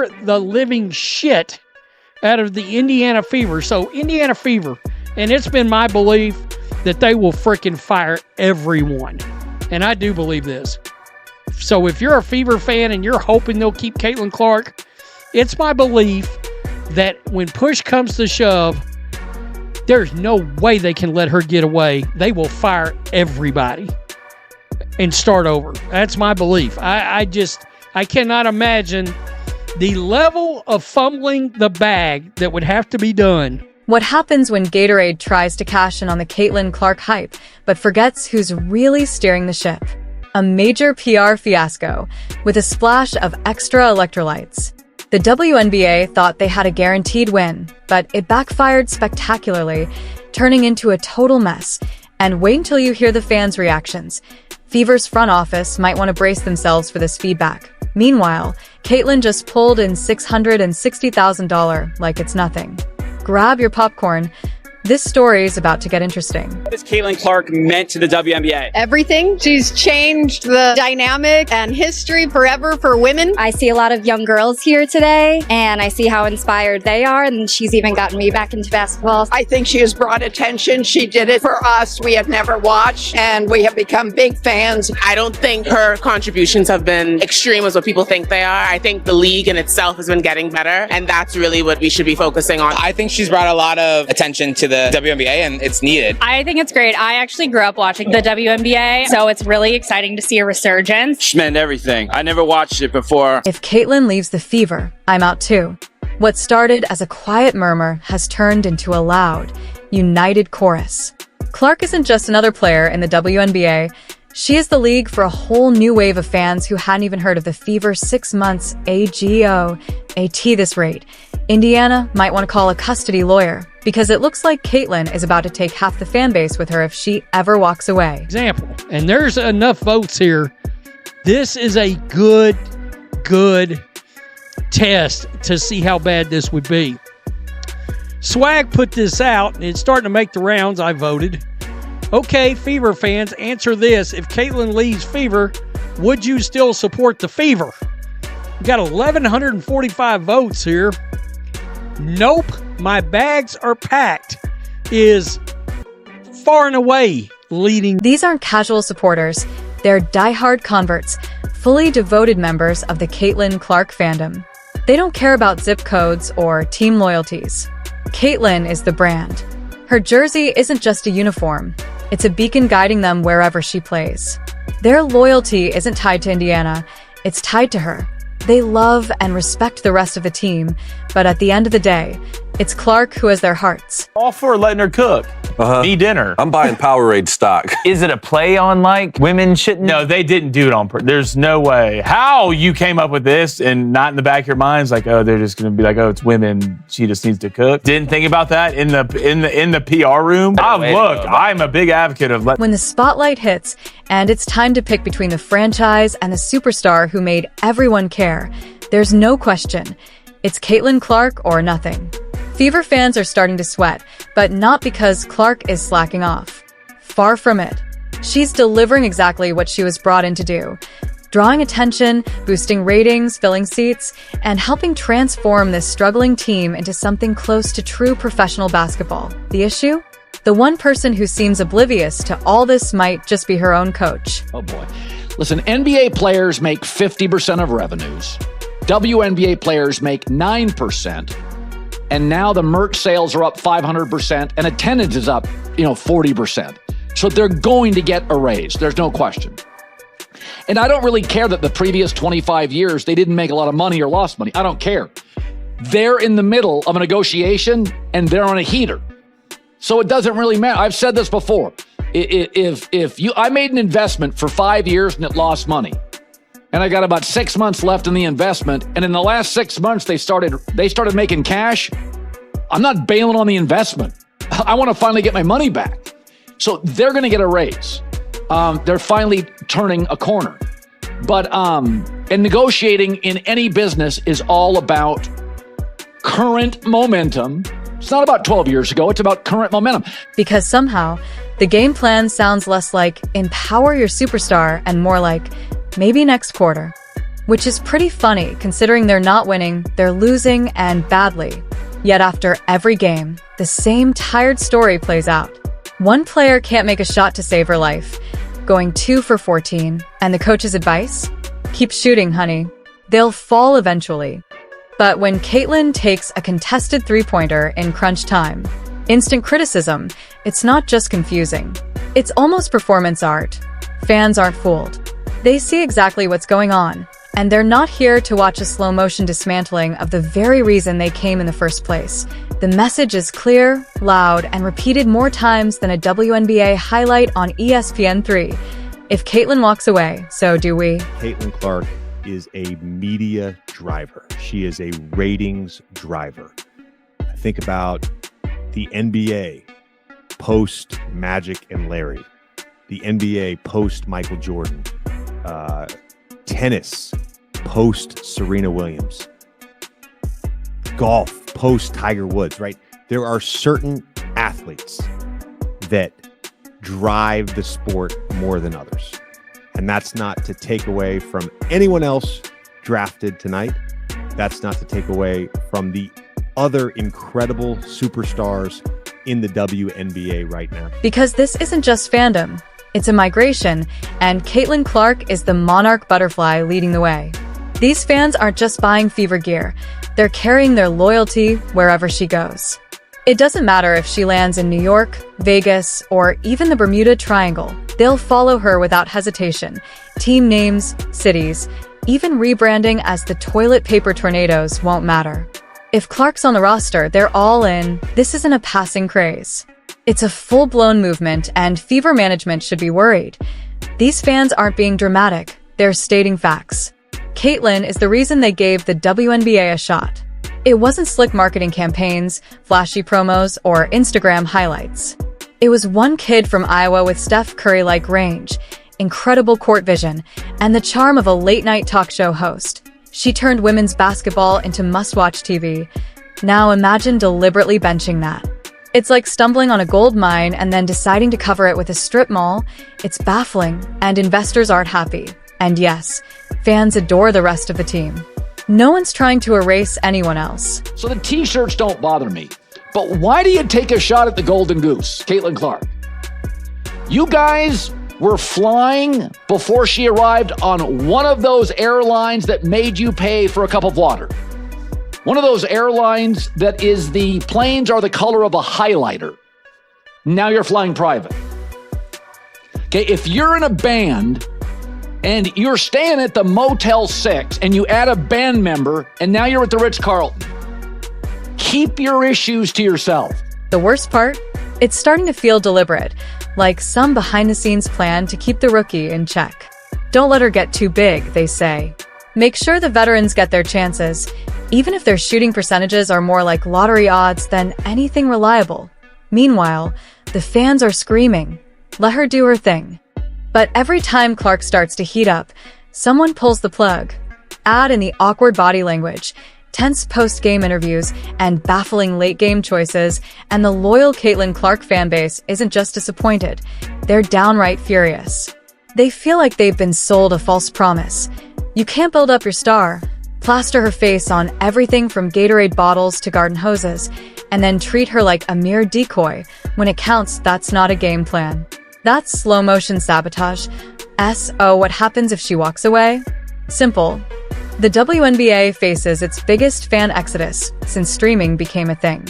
scare the living shit out of the Indiana Fever. So Indiana Fever, and it's been my belief that they will freaking fire everyone. And I do believe this. So if you're a Fever fan and you're hoping they'll keep Caitlin Clark, it's my belief that when push comes to shove, there's no way they can let her get away. They will fire everybody and start over. That's my belief. I cannot imagine the level of fumbling the bag that would have to be done. What happens when Gatorade tries to cash in on the Caitlin Clark hype, but forgets who's really steering the ship? A major PR fiasco with a splash of extra electrolytes. The WNBA thought they had a guaranteed win, but it backfired spectacularly, turning into a total mess. And wait until you hear the fans' reactions. Fever's front office might want to brace themselves for this feedback. Meanwhile, Caitlin just pulled in $660,000 like it's nothing. Grab your popcorn. This story is about to get interesting. What has Caitlin Clark meant to the WNBA? Everything. She's changed the dynamic and history forever for women. I see a lot of young girls here today, and I see how inspired they are, and she's even gotten me back into basketball. I think she has brought attention. She did it for us. We had never watched, and we have become big fans. I don't think her contributions have been extreme as what people think they are. I think the league in itself has been getting better, and that's really what we should be focusing on. I think she's brought a lot of attention to the WNBA, and it's needed. I think it's great. I actually grew up watching the WNBA, so it's really exciting to see a resurgence. She meant everything. I never watched it before. If Caitlin leaves the Fever, I'm out too. What started as a quiet murmur has turned into a loud, united chorus. Clark isn't just another player in the WNBA. She is the league for a whole new wave of fans who hadn't even heard of the Fever 6 months ago. At this rate, Indiana might want to call a custody lawyer, because it looks like Caitlin is about to take half the fan base with her if she ever walks away. Example, and there's enough votes here. This is a good test to see how bad this would be. Swag put this out, and it's starting to make the rounds. I voted. Okay, Fever fans, answer this. If Caitlin leaves Fever, would you still support the Fever? We got 1,145 votes here. Nope, my bags are packed is far and away leading. These aren't casual supporters. They're diehard converts, fully devoted members of the Caitlin Clark fandom. They don't care about zip codes or team loyalties. Caitlin is the brand. Her jersey isn't just a uniform. It's a beacon guiding them wherever she plays. Their loyalty isn't tied to Indiana. It's tied to her. They love and respect the rest of the team, but at the end of the day, it's Clark who has their hearts. All for letting her cook. Me dinner. I'm buying Powerade stock. Is it a play on like women shouldn't? No, they didn't do it on purpose. There's no way. How you came up with this and not in the back of your minds like, oh, they're just gonna be like, oh, it's women. She just needs to cook. Didn't think about that in the PR room. Look, I'm a big advocate of when the spotlight hits and it's time to pick between the franchise and the superstar who made everyone care, there's no question. It's Caitlin Clark or nothing. Fever fans are starting to sweat, but not because Clark is slacking off. Far from it. She's delivering exactly what she was brought in to do. Drawing attention, boosting ratings, filling seats, and helping transform this struggling team into something close to true professional basketball. The issue? The one person who seems oblivious to all this might just be her own coach. Oh boy. Listen, NBA players make 50% of revenues. WNBA players make 9%. And now the merch sales are up 500% and attendance is up, 40%. So they're going to get a raise. There's no question. And I don't really care that the previous 25 years, they didn't make a lot of money or lost money. I don't care. They're in the middle of a negotiation and they're on a heater. So it doesn't really matter. I've said this before. I made an investment for 5 years and it lost money. And I got about 6 months left in the investment. And in the last 6 months, they started making cash. I'm not bailing on the investment. I want to finally get my money back. So they're going to get a raise. They're finally turning a corner. But and negotiating in any business is all about current momentum. It's not about 12 years ago. It's about current momentum. Because somehow, the game plan sounds less like empower your superstar and more like maybe next quarter. which is pretty funny considering they're not winning, they're losing, and badly. Yet after every game, the same tired story plays out. One player can't make a shot to save her life, going 2 for 14, and the coach's advice? Keep shooting, honey. They'll fall eventually. But when Caitlin takes a contested three-pointer in crunch time, instant criticism, it's not just confusing. It's almost performance art. Fans aren't fooled. They see exactly what's going on, and they're not here to watch a slow-motion dismantling of the very reason they came in the first place. The message is clear, loud, and repeated more times than a WNBA highlight on ESPN3. If Caitlin walks away, so do we. Caitlin Clark is a media driver. She is a ratings driver. Think about the NBA post Magic and Larry, the NBA post Michael Jordan, tennis post Serena Williams, golf post Tiger Woods, right? There are certain athletes that drive the sport more than others. And that's not to take away from anyone else drafted tonight. That's not to take away from the other incredible superstars in the WNBA right now. Because this isn't just fandom, it's a migration, and Caitlin Clark is the monarch butterfly leading the way. These fans aren't just buying Fever gear, they're carrying their loyalty wherever she goes. It doesn't matter if she lands in New York, Vegas, or even the Bermuda Triangle, they'll follow her without hesitation. Team names, cities, even rebranding as the Toilet Paper Tornadoes won't matter. If Clark's on the roster, they're all in. This isn't a passing craze. It's a full-blown movement, and Fever management should be worried. These fans aren't being dramatic, they're stating facts. Caitlin is the reason they gave the WNBA a shot. It wasn't slick marketing campaigns, flashy promos, or Instagram highlights. It was one kid from Iowa with Steph Curry-like range, incredible court vision, and the charm of a late-night talk show host. She turned women's basketball into must-watch TV. Now imagine deliberately benching that. It's like stumbling on a gold mine and then deciding to cover it with a strip mall. It's baffling, and investors aren't happy. And yes, fans adore the rest of the team. No one's trying to erase anyone else. So the t-shirts don't bother me. But why do you take a shot at the Golden Goose, Caitlin Clark? You guys were flying before she arrived on one of those airlines that made you pay for a cup of water. One of those airlines that is the planes are the color of a highlighter. Now you're flying private. Okay, if you're in a band and you're staying at the Motel 6 and you add a band member and now you're at the Ritz-Carlton, keep your issues to yourself. The worst part? It's starting to feel deliberate, like some behind-the-scenes plan to keep the rookie in check. Don't let her get too big, they say. Make sure the veterans get their chances, even if their shooting percentages are more like lottery odds than anything reliable. Meanwhile, the fans are screaming, let her do her thing. But every time Clark starts to heat up, someone pulls the plug. Add in the awkward body language, tense post-game interviews, and baffling late-game choices, and the loyal Caitlin Clark fanbase isn't just disappointed, they're downright furious. They feel like they've been sold a false promise. You can't build up your star, plaster her face on everything from Gatorade bottles to garden hoses, and then treat her like a mere decoy. When it counts, that's not a game plan. That's slow-motion sabotage. What happens if she walks away? Simple. The WNBA faces its biggest fan exodus since streaming became a thing.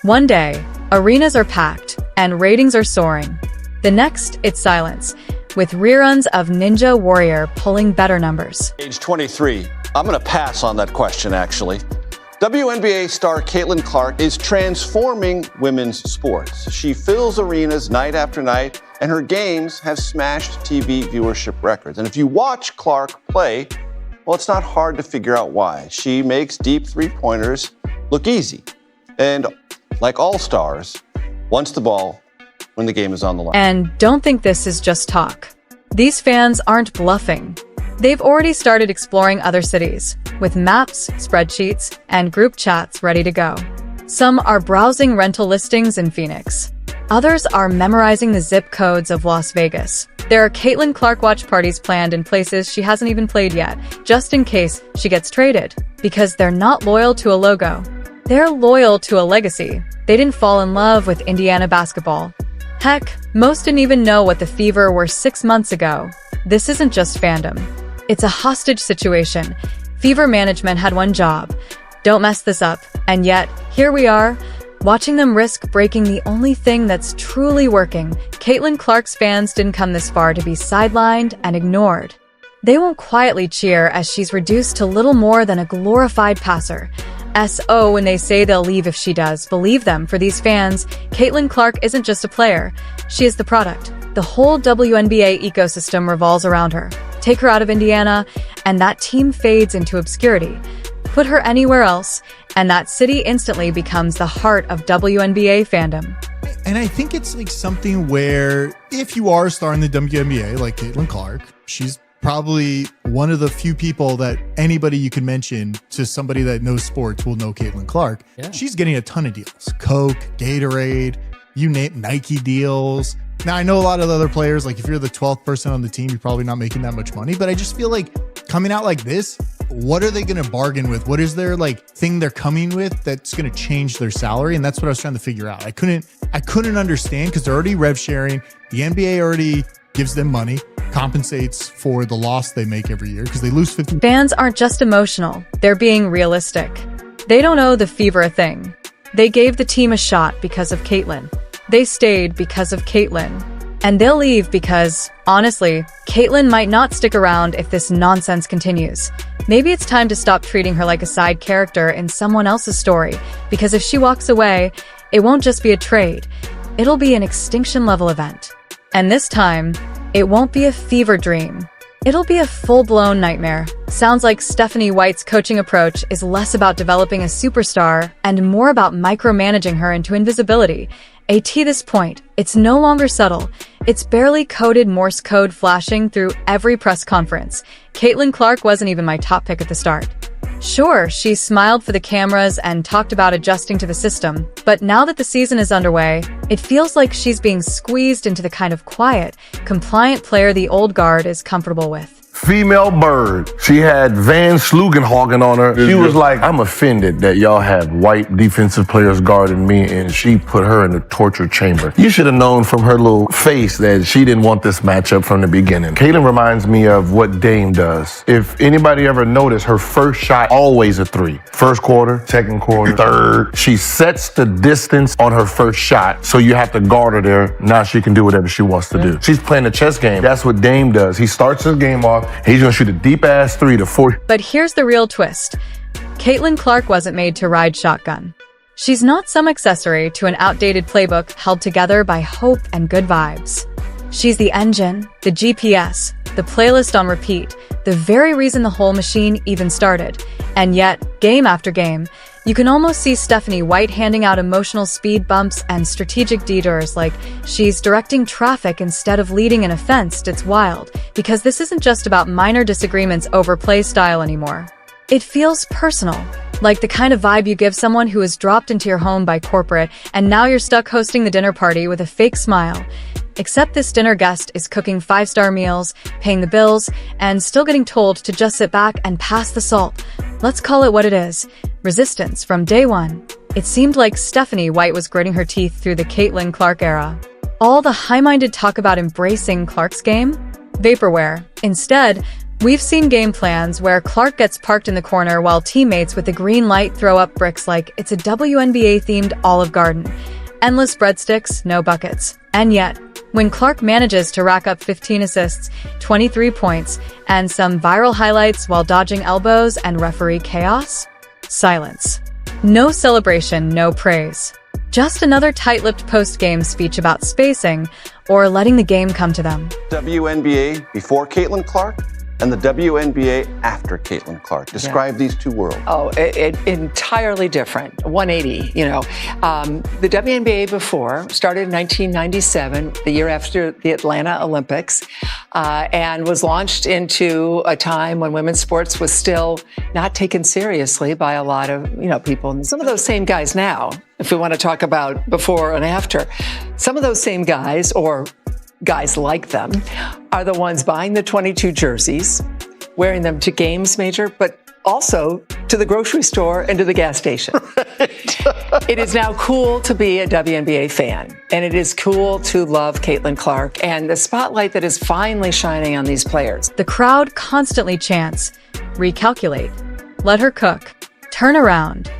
One day, arenas are packed and ratings are soaring. The next, it's silence, with reruns of Ninja Warrior pulling better numbers. Age 23. I'm going to pass on that question, actually. WNBA star Caitlin Clark is transforming women's sports. She fills arenas night after night, and her games have smashed TV viewership records. And if you watch Clark play, well, it's not hard to figure out why. She makes deep three-pointers look easy. And like all stars, wants the ball when the game is on the line. And don't think this is just talk. These fans aren't bluffing. They've already started exploring other cities, with maps, spreadsheets, and group chats ready to go. Some are browsing rental listings in Phoenix. Others are memorizing the zip codes of Las Vegas. There are Caitlin Clark watch parties planned in places she hasn't even played yet, just in case she gets traded. Because they're not loyal to a logo. They're loyal to a legacy. They didn't fall in love with Indiana basketball. Heck, most didn't even know what the Fever were 6 months ago. This isn't just fandom. It's a hostage situation. Fever management had one job. Don't mess this up. And yet, here we are, watching them risk breaking the only thing that's truly working. Caitlin Clark's fans didn't come this far to be sidelined and ignored. They won't quietly cheer as she's reduced to little more than a glorified passer. SO when they say they'll leave if she does. Believe them, for these fans, Caitlin Clark isn't just a player. She is the product. The whole WNBA ecosystem revolves around her. Take her out of Indiana, and that team fades into obscurity. Put her anywhere else, and that city instantly becomes the heart of WNBA fandom. And I think it's like something where if you are a star in the WNBA, like Caitlin Clark, she's probably one of the few people that anybody you can mention to somebody that knows sports will know Caitlin Clark. Yeah. She's getting a ton of deals. Coke, Gatorade, you name Nike deals. Now, I know a lot of the other players, like if you're the 12th person on the team, you're probably not making that much money, but I just feel like coming out like this, what are they going to bargain with? What is their like thing they're coming with that's going to change their salary? And that's what I was trying to figure out. I couldn't understand because they're already rev sharing. The NBA already gives them money, compensates for the loss they make every year because they lose 50. Fans aren't just emotional. They're being realistic. They don't owe the Fever a thing. They gave the team a shot because of Caitlin. They stayed because of Caitlin. And they'll leave because, honestly, Caitlin might not stick around if this nonsense continues. Maybe it's time to stop treating her like a side character in someone else's story, because if she walks away, it won't just be a trade. It'll be an extinction-level event. And this time, it won't be a fever dream. It'll be a full-blown nightmare. Sounds like Stephanie White's coaching approach is less about developing a superstar and more about micromanaging her into invisibility. At this point, it's no longer subtle. It's barely coded Morse code flashing through every press conference. Caitlin Clark wasn't even my top pick at the start. Sure, she smiled for the cameras and talked about adjusting to the system, but now that the season is underway, it feels like she's being squeezed into the kind of quiet, compliant player the old guard is comfortable with. Female bird. She had Van Slugenhagen on her. She was like, I'm offended that y'all have white defensive players guarding me, and she put her in the torture chamber. You should have known from her little face that she didn't want this matchup from the beginning. Caitlin reminds me of what Dame does. If anybody ever noticed, her first shot, always a three. First quarter, second quarter, third. She sets the distance on her first shot, so you have to guard her there. Now she can do whatever she wants to do. She's playing a chess game. That's what Dame does. He starts his game off. He's going to shoot a deep-ass three to 4. But here's the real twist. Caitlin Clark wasn't made to ride shotgun. She's not some accessory to an outdated playbook held together by hope and good vibes. She's the engine, the GPS, the playlist on repeat, the very reason the whole machine even started. And yet, game after game, you can almost see Stephanie White handing out emotional speed bumps and strategic detours like she's directing traffic instead of leading an offense. It's wild, because this isn't just about minor disagreements over play style anymore. It feels personal, like the kind of vibe you give someone who is dropped into your home by corporate and now you're stuck hosting the dinner party with a fake smile. Except this dinner guest is cooking 5-star meals, paying the bills, and still getting told to just sit back and pass the salt. Let's call it what it is. Resistance from day one. It seemed like Stephanie White was gritting her teeth through the Caitlin Clark era. All the high-minded talk about embracing Clark's game? Vaporware. Instead, we've seen game plans where Clark gets parked in the corner while teammates with the green light throw up bricks like it's a WNBA-themed Olive Garden. Endless breadsticks, no buckets. And yet, when Clark manages to rack up 15 assists, 23 points, and some viral highlights while dodging elbows and referee chaos? Silence. No celebration, no praise. Just another tight-lipped post-game speech about spacing or letting the game come to them. WNBA before Caitlin Clark and the WNBA after Caitlin Clark. Describe these two worlds. Oh, it entirely different. 180, you know. The WNBA before started in 1997, the year after the Atlanta Olympics. and was launched into a time when women's sports was still not taken seriously by a lot of, people. And some of those same guys now, if we want to talk about before and after, some of those same guys, or guys like them, are the ones buying the 22 jerseys, wearing them to games, Major, but also to the grocery store and to the gas station. It is now cool to be a WNBA fan, and it is cool to love Caitlin Clark and the spotlight that is finally shining on these players. The crowd constantly chants, recalculate, let her cook, turn around.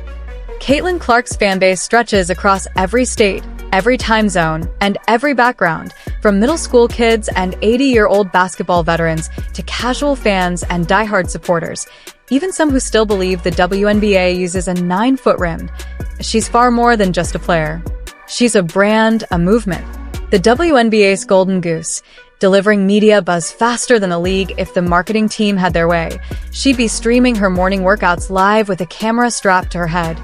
Caitlin Clark's fan base stretches across every state, every time zone, and every background, from middle school kids and 80-year-old basketball veterans to casual fans and diehard supporters, even some who still believe the WNBA uses a 9-foot rim. She's far more than just a player. She's a brand, a movement. The WNBA's Golden Goose, delivering media buzz faster than the league if the marketing team had their way. She'd be streaming her morning workouts live with a camera strapped to her head.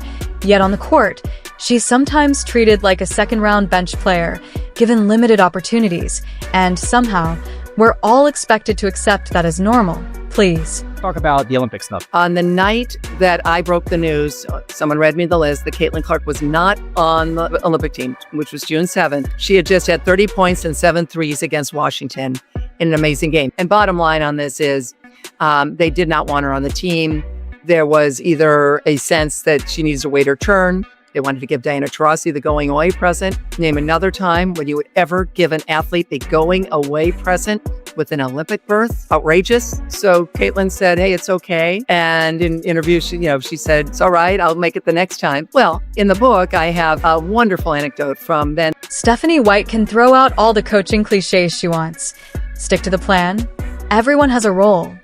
Yet on the court, she's sometimes treated like a second-round bench player, given limited opportunities, and somehow, we're all expected to accept that as normal. Please. Talk about the Olympic stuff. On the night that I broke the news, someone read me the list that Caitlin Clark was not on the Olympic team, which was June 7th. She had just had 30 points and 7 threes against Washington in an amazing game. And bottom line on this is they did not want her on the team. There was either a sense that she needs to wait her turn. They wanted to give Diana Taurasi the going away present. Name another time when you would ever give an athlete the going away present with an Olympic berth. Outrageous. So Caitlin said, hey, it's okay. And in interviews, she said, it's all right, I'll make it the next time. Well, in the book, I have a wonderful anecdote from then. Stephanie White can throw out all the coaching cliches she wants. Stick to the plan. Everyone has a role.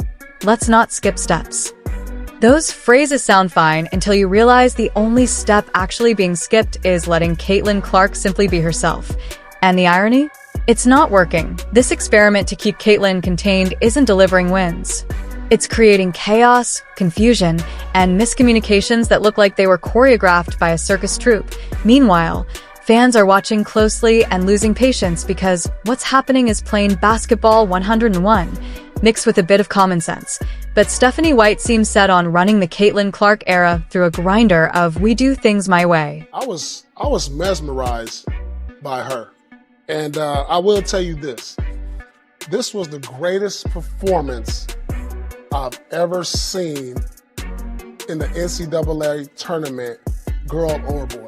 Let's not skip steps. Those phrases sound fine until you realize the only step actually being skipped is letting Caitlin Clark simply be herself. And the irony? It's not working. This experiment to keep Caitlin contained isn't delivering wins. It's creating chaos, confusion, and miscommunications that look like they were choreographed by a circus troupe. Meanwhile, fans are watching closely and losing patience because what's happening is plain basketball 101, mixed with a bit of common sense. But Stephanie White seems set on running the Caitlin Clark era through a grinder of "we do things my way." I was mesmerized by her. And I will tell you this. This was the greatest performance I've ever seen in the NCAA tournament, girl or boy.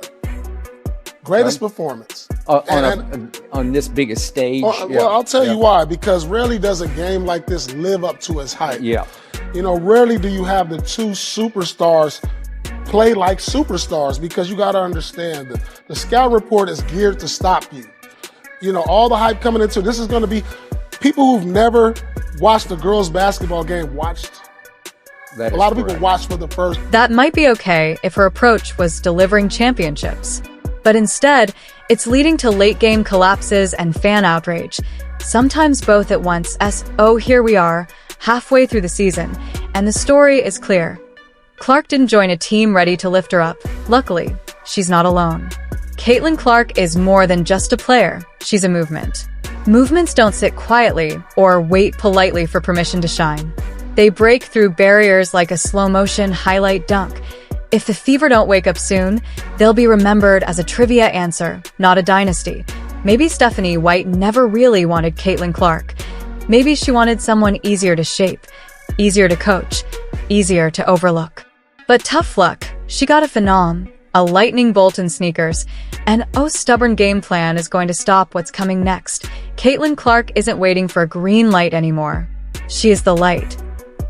Greatest performance. On this biggest stage. Well, I'll tell you why. Because rarely does a game like this live up to its hype. Yeah. Rarely do you have the two superstars play like superstars, because you got to understand the scout report is geared to stop you. All the hype coming into this is going to be people who've never watched a girls' basketball game watched. A lot of people watched for the first. That might be okay if her approach was delivering championships. But instead, it's leading to late-game collapses and fan outrage. Sometimes both at once, here we are, halfway through the season, and the story is clear. Clark didn't join a team ready to lift her up. Luckily, she's not alone. Caitlin Clark is more than just a player. She's a movement. Movements don't sit quietly or wait politely for permission to shine. They break through barriers like a slow-motion highlight dunk. If the Fever don't wake up soon, they'll be remembered as a trivia answer, not a dynasty. Maybe Stephanie White never really wanted Caitlin Clark. Maybe she wanted someone easier to shape, easier to coach, easier to overlook. But tough luck, she got a phenom, a lightning bolt in sneakers, and stubborn game plan is going to stop what's coming next. Caitlin Clark isn't waiting for a green light anymore. She is the light.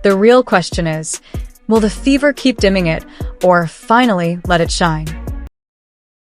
The real question is, will the Fever keep dimming it, or finally let it shine?